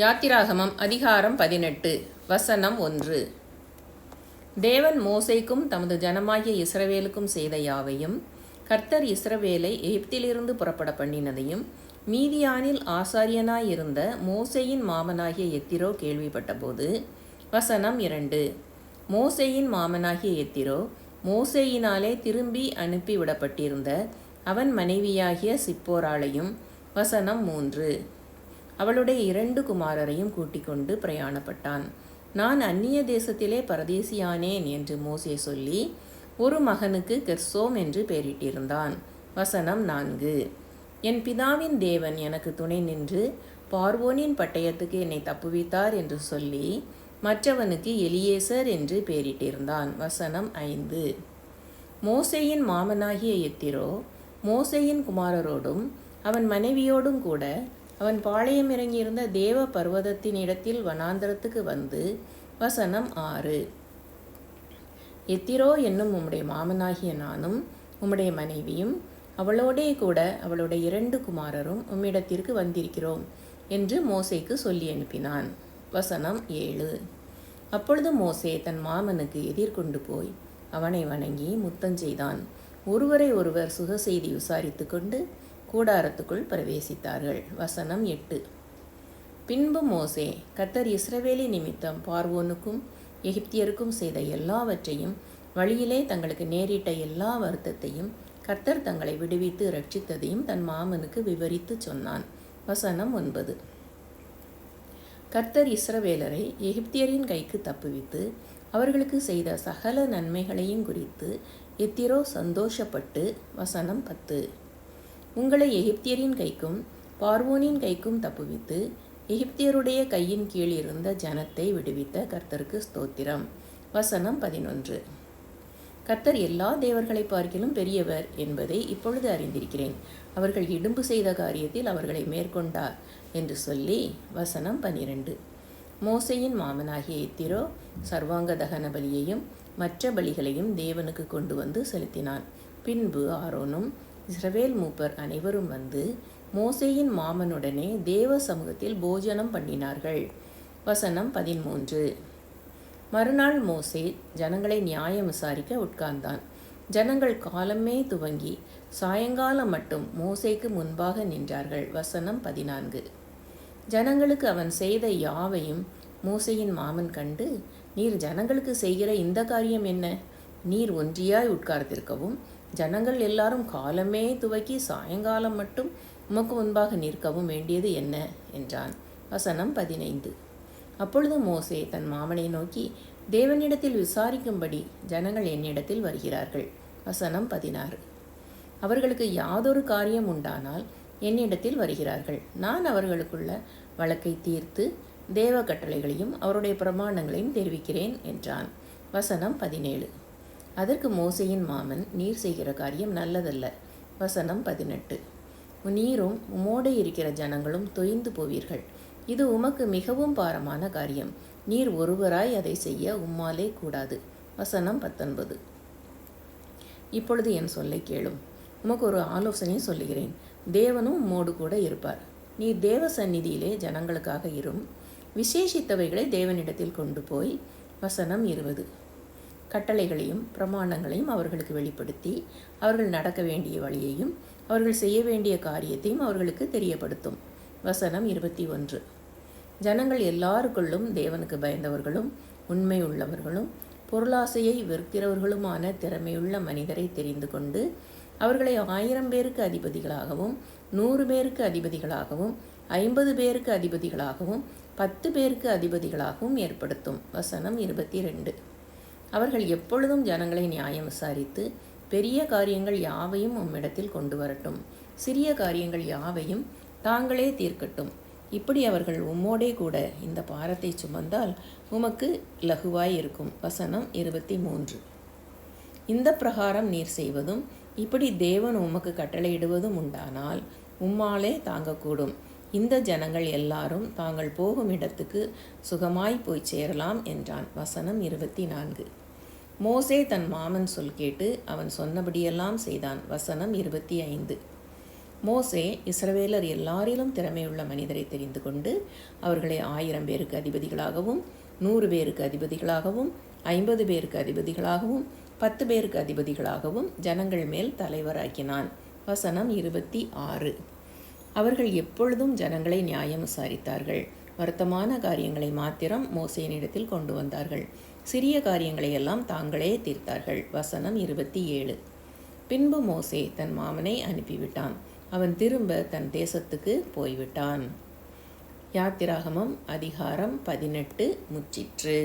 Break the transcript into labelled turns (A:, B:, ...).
A: யாத்திராகமம் அதிகாரம் 18 வசனம் 1. தேவன் மோசேக்கும் தமது ஜனமாகிய இஸ்ரவேலுக்கும் செய்த யாவையும், கர்த்தர் இஸ்ரவேலை எகிப்திலிருந்து புறப்பட பண்ணினதையும், மீதியானில் ஆசாரியனாயிருந்த மோசேயின் மாமனாகிய எத்திரோ கேள்விப்பட்டபோது. வசனம் 2. மோசேயின் மாமனாகிய எத்திரோ மோசேயினாலே திரும்பி அனுப்பிவிடப்பட்டிருந்த அவன் மனைவியாகிய சிப்போராளையும். வசனம் 3. அவளுடைய 2 குமாரரையும் கூட்டிக் கொண்டு பிரயாணப்பட்டான். நான் அந்நிய தேசத்திலே பரதேசியானேன் என்று மோசே சொல்லி ஒரு மகனுக்கு கெர்சோம் என்று பெயரிட்டிருந்தான். வசனம் 4. என் பிதாவின் தேவன் எனக்கு துணை நின்று பார்வோனின் பட்டயத்துக்கு என்னை தப்புவித்தார் என்று சொல்லி மற்றவனுக்கு எலியேசர் என்று பெயரிட்டிருந்தான். வசனம் 5. மோசேயின் மாமனாகிய எத்திரோ மோசேயின் குமாரரோடும் அவன் மனைவியோடும் கூட அவன் பாளையம் இறங்கியிருந்த தேவ பர்வதத்தின் இடத்தில் வனாந்தரத்துக்கு வந்து. வசனம் 6. எத்திரோ என்னும் உம்முடைய மாமனாகிய நானும் உம்முடைய மனைவியும் அவளோடே கூட அவளுடைய 2 குமாரரும் உம்மிடத்திற்கு வந்திருக்கிறோம் என்று மோசேக்கு சொல்லி அனுப்பினான். வசனம் 7. அப்பொழுது மோசே தன் மாமனுக்கு எதிர்கொண்டு போய் அவனை வணங்கி முத்தஞ்செய்தான். ஒருவரை ஒருவர் சுக செய்தி விசாரித்து கொண்டு கூடாரத்துக்குள் பிரவேசித்தார்கள். வசனம் 8. பின்பு மோசே கர்த்தர் இஸ்ரவேலி நிமித்தம் பார்வோனுக்கும் எகிப்தியருக்கும் செய்த எல்லாவற்றையும், வழியிலே தங்களுக்கு நேரிட்ட எல்லா வருத்தத்தையும், கர்த்தர் தங்களை விடுவித்து ரட்சித்ததையும் தன் மாமனுக்கு விவரித்து சொன்னான். வசனம் 9. கர்த்தர் இஸ்ரவேலரை எகிப்தியரின் கைக்கு தப்புவித்து அவர்களுக்கு செய்த சகல நன்மைகளையும் குறித்து எத்திரோ சந்தோஷப்பட்டு. வசனம் 10. உங்களை எகிப்தியரின் கைக்கும் பார்வோனின் கைக்கும் தப்புவித்து எகிப்தியருடைய கையின் கீழ் இருந்த ஜனத்தை விடுவித்த கர்த்தருக்கு ஸ்தோத்திரம். வசனம் 11. கர்த்தர் எல்லா தேவர்களை பார்க்கிலும் பெரியவர் என்பதை இப்பொழுது அறிந்திருக்கிறேன். அவர்கள் இடும்பு செய்த காரியத்தில் அவர்களை மேற்கொண்டார் என்று சொல்லி. வசனம் 12. மோசேயின் மாமனாகிய எத்திரோ சர்வாங்க தகன பலியையும் மற்ற பலிகளையும் தேவனுக்கு கொண்டு வந்து செலுத்தினான். பின்பு ஆரோனும் இஸ்ரவேல் மூப்பர் அனைவரும் வந்து மோசேயின் மாமனுடனே தேவ சமூகத்தில் போஜனம் பண்ணினார்கள். வசனம் 13. மறுநாள் மோசே ஜனங்களை நியாயம் விசாரிக்க உட்கார்ந்தான். ஜனங்கள் காலமே துவங்கி சாயங்காலம் மட்டும் மோசேக்கு முன்பாக நின்றார்கள். வசனம் 14. ஜனங்களுக்கு அவன் செய்த யாவையும் மோசேயின் மாமன் கண்டு, நீர் ஜனங்களுக்கு செய்கிற இந்த காரியம் என்ன? நீர் ஒன்றியாய் உட்கார்ந்திருக்கவும் ஜனங்கள் எல்லாரும் காலமே துவக்கி சாயங்காலம் மட்டும் உமக்கு முன்பாக நிற்கவும் வேண்டியது என்ன என்றான். வசனம் 15. அப்பொழுது மோசே தன் மாமனை நோக்கி, தேவனிடத்தில் விசாரிக்கும்படி ஜனங்கள் என்னிடத்தில் வருகிறார்கள். வசனம் 16. அவர்களுக்கு யாதொரு காரியம் உண்டானால் என்னிடத்தில் வருகிறார்கள். நான் அவர்களுக்குள்ள வழக்கை தீர்த்து தேவ கட்டளைகளையும் அவருடைய பிரமாணங்களையும் தெரிவிக்கிறேன் என்றான். வசனம் 17. அதற்கு மோசேயின் மாமன், நீர் செய்கிற காரியம் நல்லதல்ல. வசனம் 18. நீரும் உம்மோடு இருக்கிற ஜனங்களும் தொய்ந்து போவீர்கள். இது உமக்கு மிகவும் பாரமான காரியம். நீர் ஒருவராய் அதை செய்ய உம்மாலே கூடாது. வசனம் 19. இப்பொழுது என் சொல்லை கேளும். உமக்கு ஒரு ஆலோசனை சொல்லுகிறேன். தேவனும் உம்மோடு கூட இருப்பார். நீர் தேவ சந்நிதியிலே ஜனங்களுக்காக இரும். விசேஷித்தவைகளை தேவனிடத்தில் கொண்டு போய். வசனம் 20. கட்டளைகளையும் பிரமாணங்களையும் அவர்களுக்கு வெளிப்படுத்தி அவர்கள் நடக்க வேண்டிய வழியையும் அவர்கள் செய்ய வேண்டிய காரியத்தையும் அவர்களுக்கு தெரியப்படுத்தும். வசனம் 21. ஜனங்கள் எல்லாருக்குள்ளும் தேவனுக்கு பயந்தவர்களும் உண்மை உள்ளவர்களும் பொருளாசையை வெறுக்கிறவர்களுமான திறமையுள்ள மனிதரை தெரிந்து கொண்டு அவர்களை 1000 பேருக்கு அதிபதிகளாகவும் 100 பேருக்கு அதிபதிகளாகவும் 50 பேருக்கு அதிபதிகளாகவும் 10 பேருக்கு அதிபதிகளாகவும் ஏற்படுத்தும். வசனம் 22. அவர்கள் எப்பொழுதும் ஜனங்களை நியாயம் விசாரித்து பெரிய காரியங்கள் யாவையும் உம்மிடத்தில் கொண்டு வரட்டும், சிறிய காரியங்கள் யாவையும் தாங்களே தீர்க்கட்டும். இப்படி அவர்கள் உம்மோடே கூட இந்த பாரத்தை சுமந்தால் உமக்கு லகுவாய் இருக்கும். வசனம் 23. இந்த பிரகாரம் நீர் செய்வதும் இப்படி தேவன் உமக்கு கட்டளையிடுவதும் உண்டானால் உம்மாலே தாங்கக்கூடும். இந்த ஜனங்கள் எல்லாரும் தாங்கள் போகும் இடத்துக்கு சுகமாய் போய் சேரலாம் என்றான். வசனம் 24. மோசே தன் மாமன் சொல் கேட்டு அவன் சொன்னபடியெல்லாம் செய்தான். வசனம் 25. மோசே இஸ்ரவேலர் எல்லாரிலும் திறமையுள்ள மனிதரை தெரிந்து கொண்டு அவர்களை 1000 பேருக்கு அதிபதிகளாகவும் 100 பேருக்கு அதிபதிகளாகவும் 50 பேருக்கு அதிபதிகளாகவும் 10 பேருக்கு அதிபதிகளாகவும் ஜனங்கள் மேல் தலைவராக்கினான். வசனம் 26. அவர்கள் எப்பொழுதும் ஜனங்களை நியாயம் விசாரித்தார்கள். வருத்தமான காரியங்களை மாத்திரம் மோசேயினிடத்தில் கொண்டு வந்தார்கள். சிறிய காரியங்களை எல்லாம் தாங்களே தீர்த்தார்கள். வசனம் 27. பின்பு மோசே தன் மாமனை அனுப்பிவிட்டான். அவன் திரும்ப தன் தேசத்துக்கு போய்விட்டான். யாத்திராகமம் அதிகாரம் 18 முற்றிற்று.